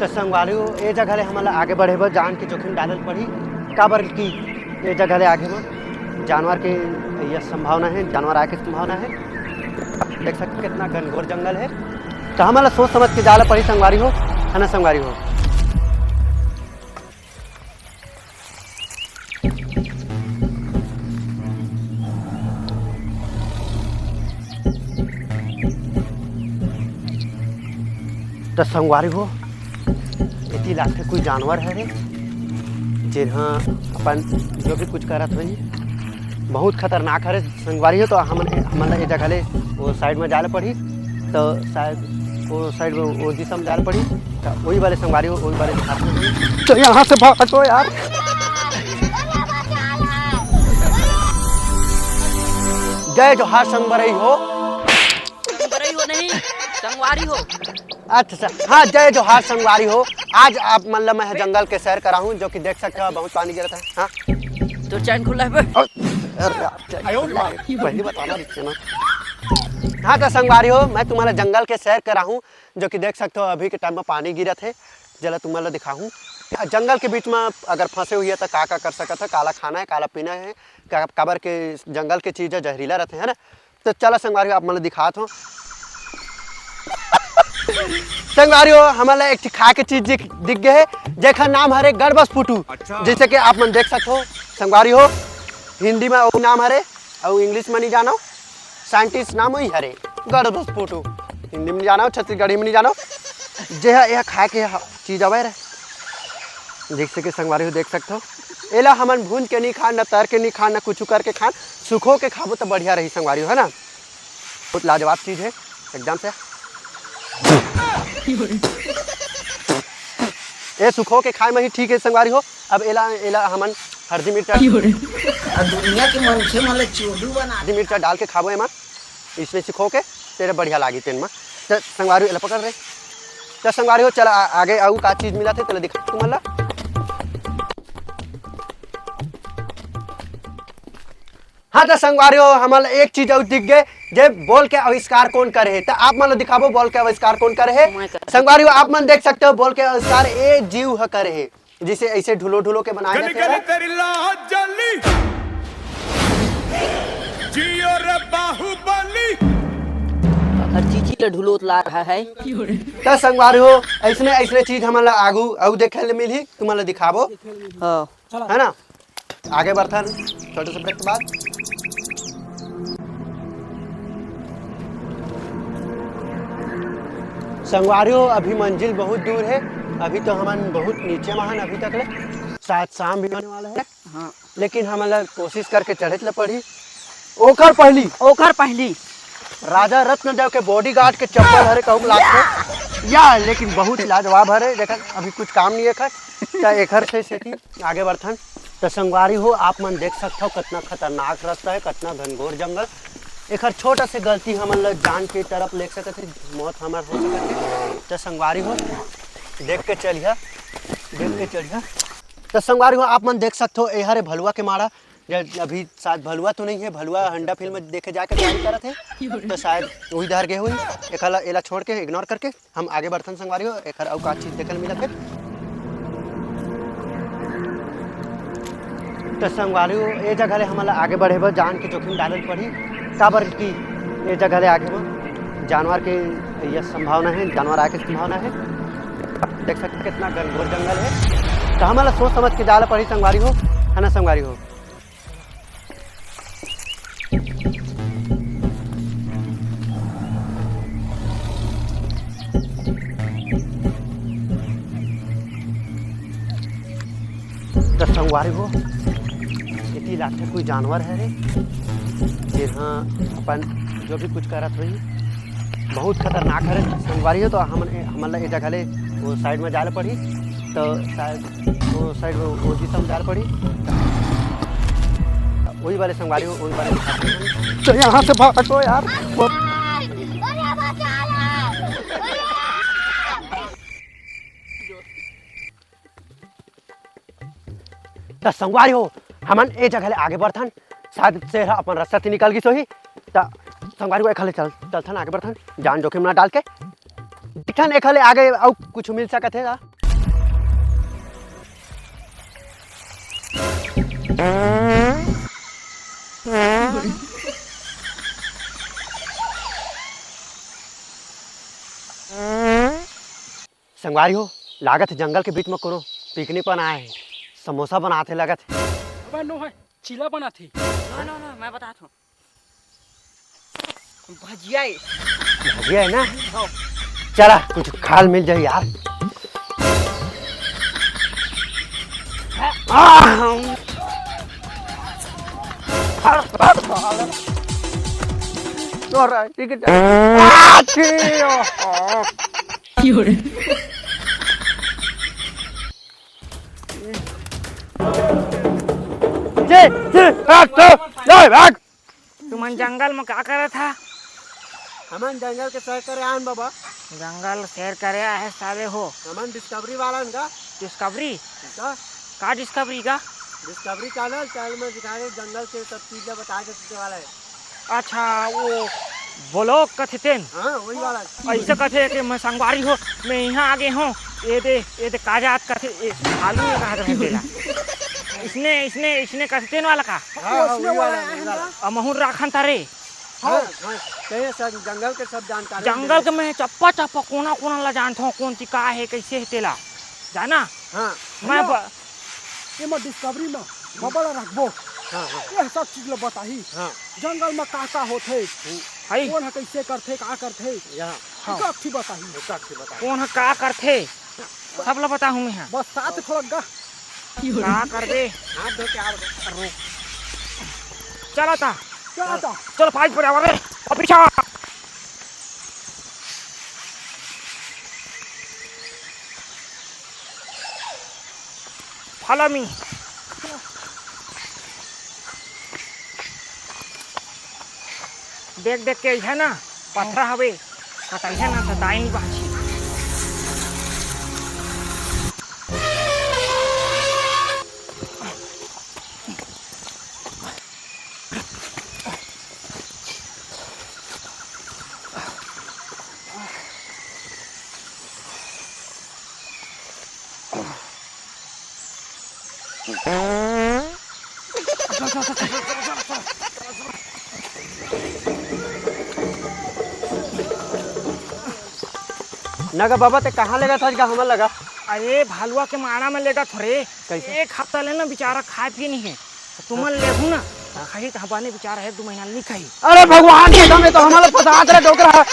तो संगवारी ए जगह ले हमला आगे बढ़े बर जान के जोखिम डालल पड़ी काबर की ए जगह ले आगे में जानवर के यह संभावना है, जानवर आए की संभावना है। देख सकते कितना घनघोर जंगल है, तो हमारा सोच समझ के जाला पड़ी संगवारी हो, है ना संगवारी हो। तो संगवारी हो इतनी लाख कोई जानवर है रे जिन्हा अपन जो भी कुछ करत हुई बहुत खतरनाक है रे संगवारी हो। तो हमला ये जगह ले वो साइड में जाले पड़ी, तो शायद वो साइड में वो दिशा में जाले पड़ी, तो वही वाले संगवारी हो वही वाले हाथ में। तो यहाँ से भागो यार। जय जोहार संगवारी हो। नहीं संगवारी हो। अच्छा हाँ, जय जोहार संगवारी हो। आज आप मतलब मैं जंगल के सैर करा हूँ, जो कि देख सकते हो बहुत पानी गिरता है। हाँ तो चैन खुला है पहली बताना ना। हाँ तो संगवारी हो, मैं तुम्हारा जंगल के सैर करा हूँ, जो कि देख सकते हो अभी के टाइम में पानी गिरत है। जला तुम्हारा दिखाऊँ जंगल के बीच में अगर फंसे हुई है तो का कर सकता है। काला खाना है, काला पीना है, काबर के जंगल के चीज़ें जहरीला रहते हैं ना। तो चला संगवारी हो आप मतलब दिखात हो। संगवारी हो हमारा एक खा के चीज दिख गए है, जेखा नाम हरे गड़बस फुटू। जैसे कि आप मन देख सकते हो संगवारी हो, हिंदी में वो नाम हरे और इंग्लिश में नहीं जानो, साइंटिस्ट नाम वही हरे गड़बस फुटू। हिंदी में नहीं जानो, छत्तीसगढ़ी में नहीं जानो, जे यह खा के चीज अवे रहे। जैसे कि संगवारी हो देख सकते हो, एला हमन भून के नहीं खान, न तर के नहीं खान, न कुछ करके खान, सुखो के खाबो तो बढ़िया रही संगवारी हो, है ना। बहुत लाजवाब चीज है एकदम से। ये सुखो के खाए में ही ठीक है संगवारी हो। अब एला हमन हल्दी मिर्चा दुनिया के मनखे मन चोदू बना हल्दी मिर्चा डाल के खाबो एमा, इसमें सुखो के तेरे बढ़िया लागी तेन में। तो संगवारी एला पकड़ रहे। तो संगवारी हो चल आगे आऊ का चीज मिला थे तेला दिखा तुमला। हाँ तो संगवारी हो हमारा एक चीज और दिख गए, जे बॉल के आविष्कार कौन करे है। तो आप मन दिखाबो बॉल के आविष्कार कौन करे है। संगवारी हो आप मन देख सकते हो बॉल के आविष्कार ए जीव ह करे है, जिसे ऐसे ढुलो ढुलो के बनाए जाते हैं। चीची ढुलो ला रहा है। तो संगवारी हो ऐसने ऐसने चीज हमारा आगू और देखे मिली तुम्हारा दिखाबो, है ना। आगे बढ़थन छोटे से ब्रेक के बाद। संगवारी हो अभी मंजिल बहुत दूर है, अभी तो हम बहुत नीचे महान अभी तक ले, शायद शाम भी होने वाला है। हाँ लेकिन हम कोशिश करके चढ़े ला पड़ी। ओखर पहली राजा रत्नदेव के बॉडीगार्ड के चप्पल हरे कहूँ लागते या, लेकिन बहुत लाजवाब हरे। देखा अभी कुछ काम नहीं है चाहे एखर से आगे बढ़थन। तो संगवारी हो आप मन देख सकते हो कितना खतरनाक रास्ता है, कितना घनघोर जंगल। एक छोटा से गलती हम जान के तरफ ले सकते थे, मौत हमार हो सकते। तो संगवारी हो देख के चलिए। तो संगवारी हो आप मन देख सकते हो ये हरे भलुआ के मारा। अभी शायद भलुआ तो नहीं है, भलुआ हंडा फिल्म में देखे जाके तैयारी करत है, तो शायद वही धर गए हुई। एक एला छोड़ के इग्नोर करके हम आगे बढ़थन संगवारी हो। एक और का चीज देखने मिला फिर। तो संगवारी हो ये जगह ले हमला आगे बढ़े बर जान के जोखिम डालल पड़ी काबर की ये जगह ले आगे में जानवर के यह संभावना है, जानवर आए की संभावना है। देख सकते कितना घनघोर जंगल है, तो हमारा सोच समझ के जाला पड़ी संगवारी हो, है ना संगवारी हो। तो संगवारी हो इतनी लाख कोई जानवर है रे जिन्हा अपन जो भी कुछ करत हुई बहुत खतरनाक है रे संगवारी हो। तो हमला ये जगह ले वो साइड में जाले पड़ी, तो शायद वो साइड में वो दिशा में जाले पड़ी, वही वाले संगवारी हो वही वाले। तो यहाँ से भागो यार। तो संगवारी हो हमन ए जगह ले आगे बढ़थन, शायद से अपन रास्ता से निकल गई सोही। तो संगवारी को एक चलथन आगे बढ़थन, जान जोखिम ना डाल के दिखन एक आगे और कुछ मिल सकत है। संगवारी हो, लागत है जंगल के बीच में कोनो पिकनिक पर आए हैं। समोसा बनाते लागत है। अबे नो है चीला बना थी। ना मैं बताता हूँ। भजिया है। भजिया है ना? चला कुछ खाल मिल जाए यार। भाग। तुम जंगल में क्या कर रहा था? हमन जंगल के सैर करे आन बाबा। जंगल सैर करे है साले हो। हमन डिस्कवरी वाला का डिस्कवरी का का डिस्कवरी का? डिस्कवरी चैनल में दिखाए जंगल के सब चीजें बता देने वाला है। अच्छा वो ब्लॉग कथे तेन। हाँ वही वाला। ऐसे कथे कि मैं संगवारी हो, मैं यहाँ आगे हूँ। ये दे काजात कथे आलू में कहा कर देला। इसने कथे तेन वाला का। हाँ वही वाला। अमहुर राखन तारे। हाँ कहीं सब जंगल के सब जानकारी। जंगल के मैं चप्पा कोना कोना ला जानता हूँ कौन सी का है कैसे है तेला जाना। हाँ मैं ये मैं डिस्कवरी में बबल रखबो। हाँ ये सब चीज ला बताही। हाँ जंगल में का होथे, हाई कौन है कैसे करथे का करथे, यहाँ सब अच्छी बताही। बता। कौन है का करथे सब ला बता हूँ मैं। बस साथ खोलगा का कर दे हाथ धो के आओ। चला था क्या आता चल फाइट पर आवा रे और पीछा फॉलो मी। देख के है ना पत्थर हवे कटाई है ना तो दाई नहीं बाची। नगा बाबा ते कहाँ लगा था का हमन लगा। अरे भालुआ के मारा में लेगा थोड़े। कैसे? एक हफ्ता लेना बेचारा खाए पी नहीं है तुम लेबू ना खाई तो हबाने बेचारा है 2 महीना नहीं खाई। अरे भगवान के दम में तो हमारा फसाद रहा डोकरा।